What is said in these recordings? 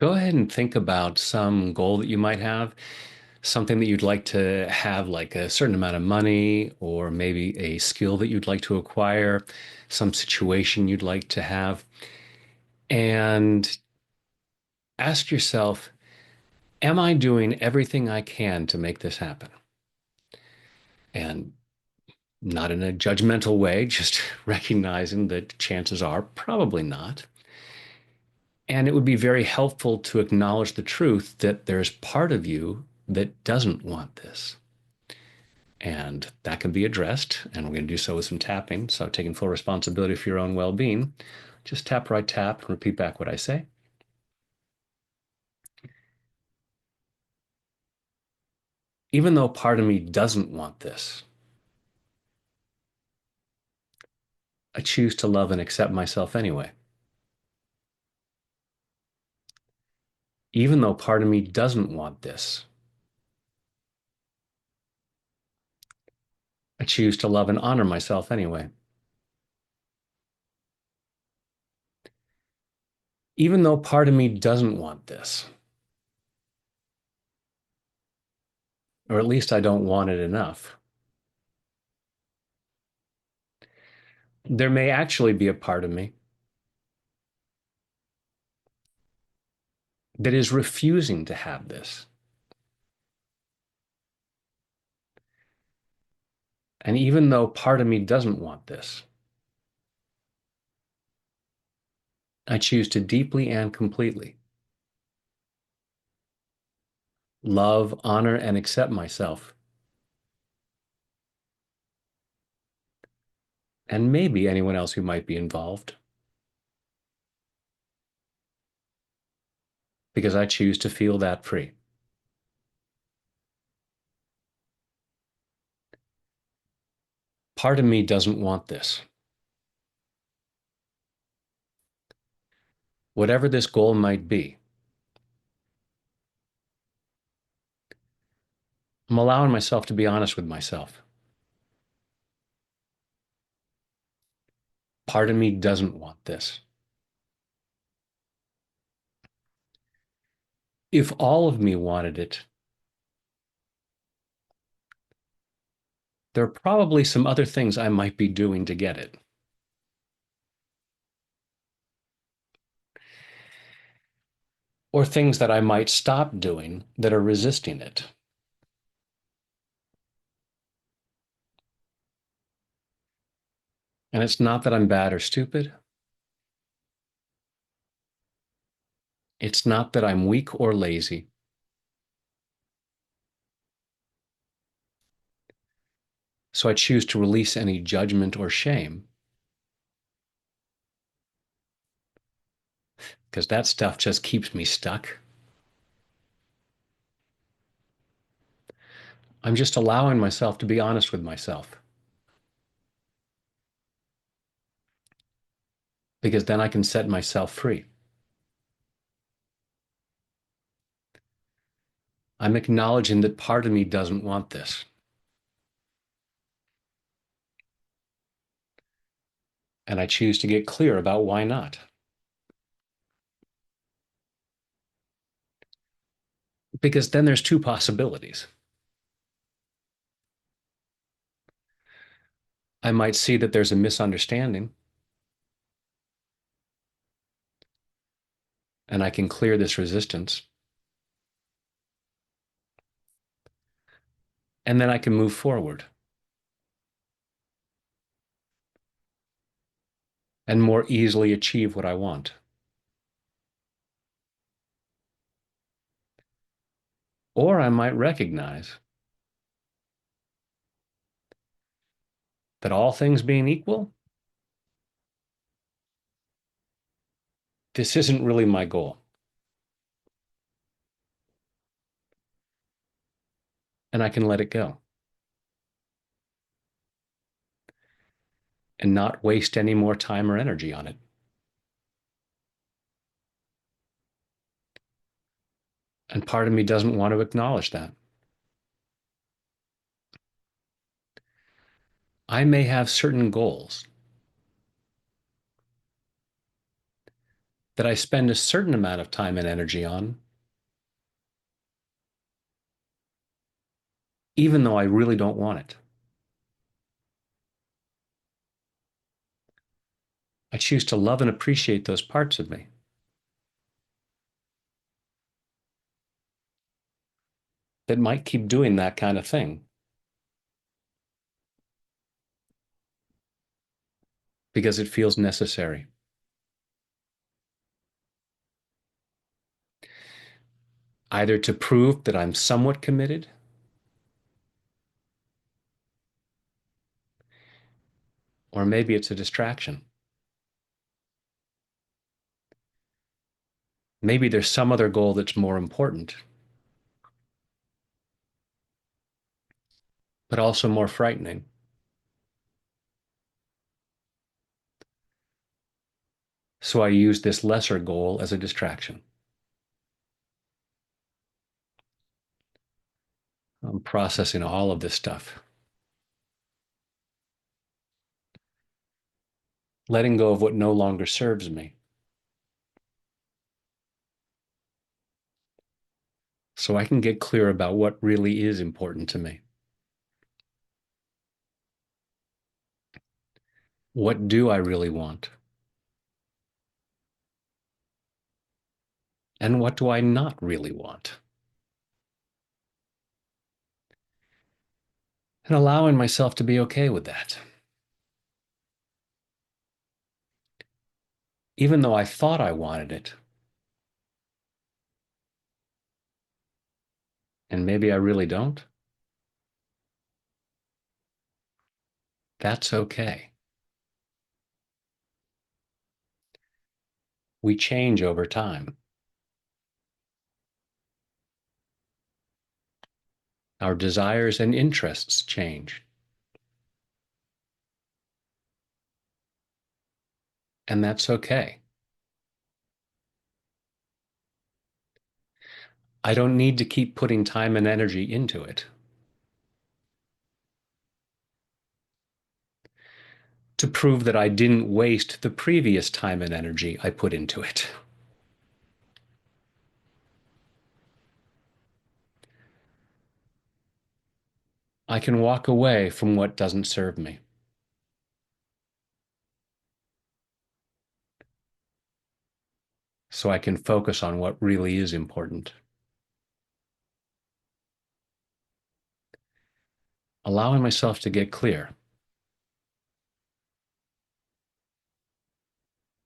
Go ahead and think about some goal that you might have, something that you'd like to have, like a certain amount of money, or maybe a skill that you'd like to acquire, some situation you'd like to have, and ask yourself, am I doing everything I can to make this happen? And not in a judgmental way, just recognizing that chances are probably not. And it would be very helpful to acknowledge the truth that there's part of you that doesn't want this. And that can be addressed. And we're going to do so with some tapping. So, taking full responsibility for your own well being, just tap, right, tap, and repeat back what I say. Even though part of me doesn't want this, I choose to love and accept myself anyway. Even though part of me doesn't want this, I choose to love and honor myself anyway. Even though part of me doesn't want this, or at least I don't want it enough, there may actually be a part of me that is refusing to have this. And even though part of me doesn't want this, I choose to deeply and completely love, honor, and accept myself, and maybe anyone else who might be involved, because I choose to feel that free. Part of me doesn't want this. Whatever this goal might be, I'm allowing myself to be honest with myself. Part of me doesn't want this. If all of me wanted it, there are probably some other things I might be doing to get it, or things that I might stop doing that are resisting it. And it's not that I'm bad or stupid. It's not that I'm weak or lazy. So I choose to release any judgment or shame because that stuff just keeps me stuck. I'm just allowing myself to be honest with myself because then I can set myself free. I'm acknowledging that part of me doesn't want this. And I choose to get clear about why not. Because then there's two possibilities. I might see that there's a misunderstanding and I can clear this resistance. And then I can move forward and more easily achieve what I want. Or I might recognize that all things being equal, this isn't really my goal. And I can let it go and not waste any more time or energy on it. And part of me doesn't want to acknowledge that. I may have certain goals that I spend a certain amount of time and energy on, even though I really don't want it. I choose to love and appreciate those parts of me that might keep doing that kind of thing because it feels necessary, either to prove that I'm somewhat committed, or maybe it's a distraction. Maybe there's some other goal that's more important, but also more frightening. So I use this lesser goal as a distraction. I'm processing all of this stuff, letting go of what no longer serves me so I can get clear about what really is important to me. What do I really want? And what do I not really want? And allowing myself to be okay with that. Even though I thought I wanted it, and maybe I really don't, that's okay. We change over time. Our desires and interests change. And that's okay. I don't need to keep putting time and energy into it to prove that I didn't waste the previous time and energy I put into it. I can walk away from what doesn't serve me so I can focus on what really is important. Allowing myself to get clear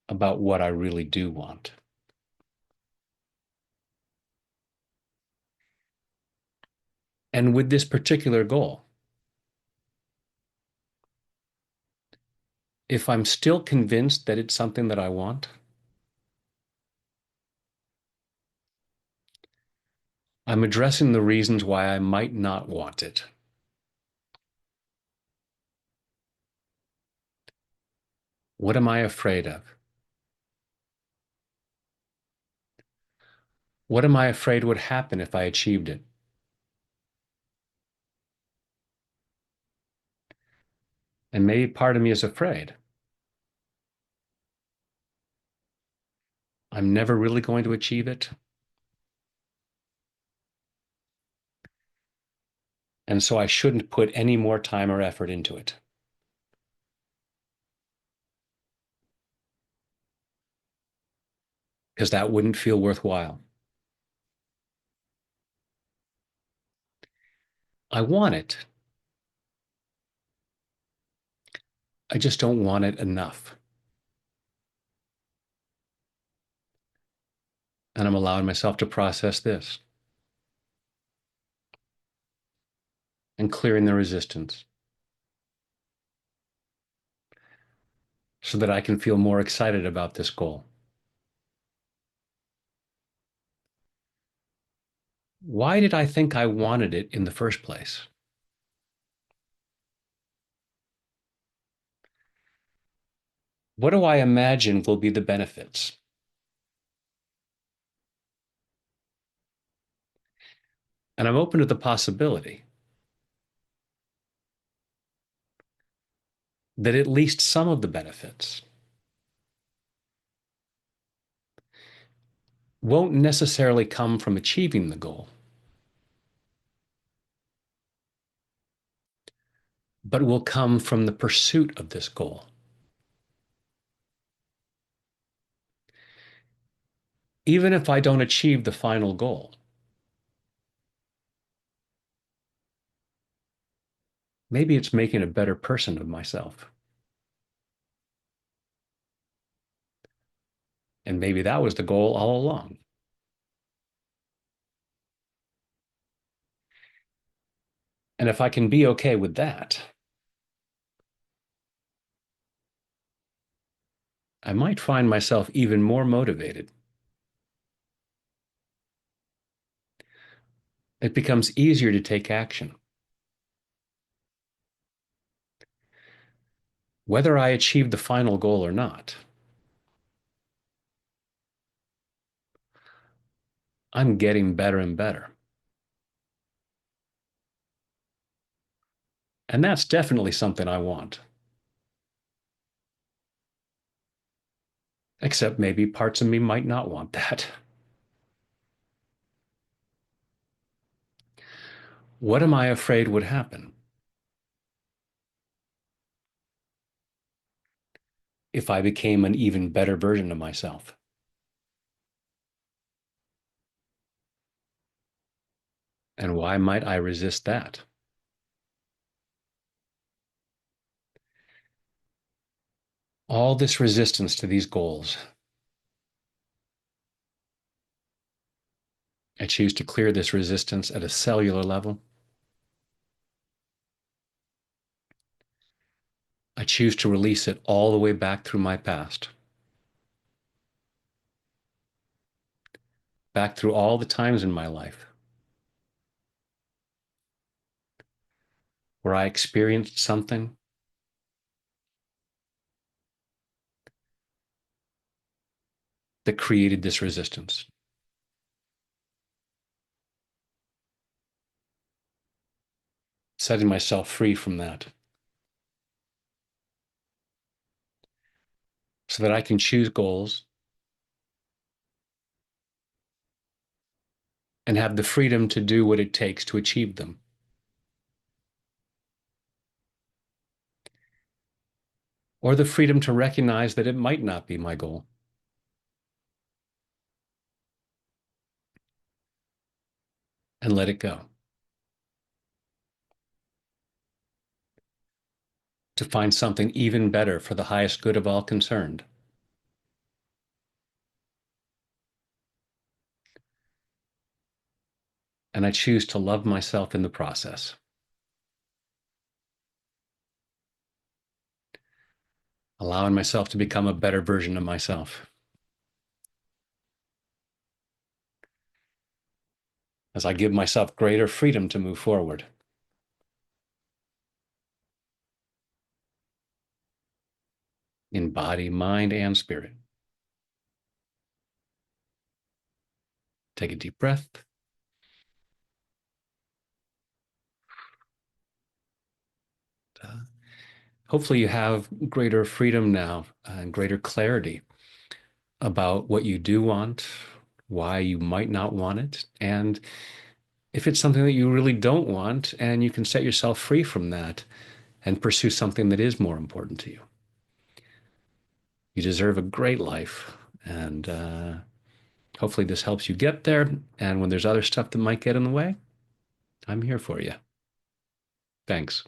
about what I really do want. And with this particular goal, if I'm still convinced that it's something that I want, I'm addressing the reasons why I might not want it. What am I afraid of? What am I afraid would happen if I achieved it? And maybe part of me is afraid I'm never really going to achieve it. And so I shouldn't put any more time or effort into it because that wouldn't feel worthwhile. I want it. I just don't want it enough. And I'm allowing myself to process this and clearing the resistance so that I can feel more excited about this goal. Why did I think I wanted it in the first place? What do I imagine will be the benefits? And I'm open to the possibility that at least some of the benefits won't necessarily come from achieving the goal, but will come from the pursuit of this goal. Even if I don't achieve the final goal, maybe it's making a better person of myself. And maybe that was the goal all along. And if I can be okay with that, I might find myself even more motivated. It becomes easier to take action. Whether I achieve the final goal or not, I'm getting better and better. And that's definitely something I want. Except maybe parts of me might not want that. What am I afraid would happen if I became an even better version of myself? And why might I resist that? All this resistance to these goals, I choose to clear this resistance at a cellular level. I choose to release it all the way back through my past, back through all the times in my life where I experienced something that created this resistance. Setting myself free from that so that I can choose goals and have the freedom to do what it takes to achieve them. Or the freedom to recognize that it might not be my goal and let it go. To find something even better for the highest good of all concerned. And I choose to love myself in the process, allowing myself to become a better version of myself as I give myself greater freedom to move forward in body, mind, and spirit. Take a deep breath. Hopefully, you have greater freedom now and greater clarity about what you do want, why you might not want it, and if it's something that you really don't want, and you can set yourself free from that and pursue something that is more important to you. You deserve a great life, and hopefully this helps you get there. And when there's other stuff that might get in the way, I'm here for you. Thanks.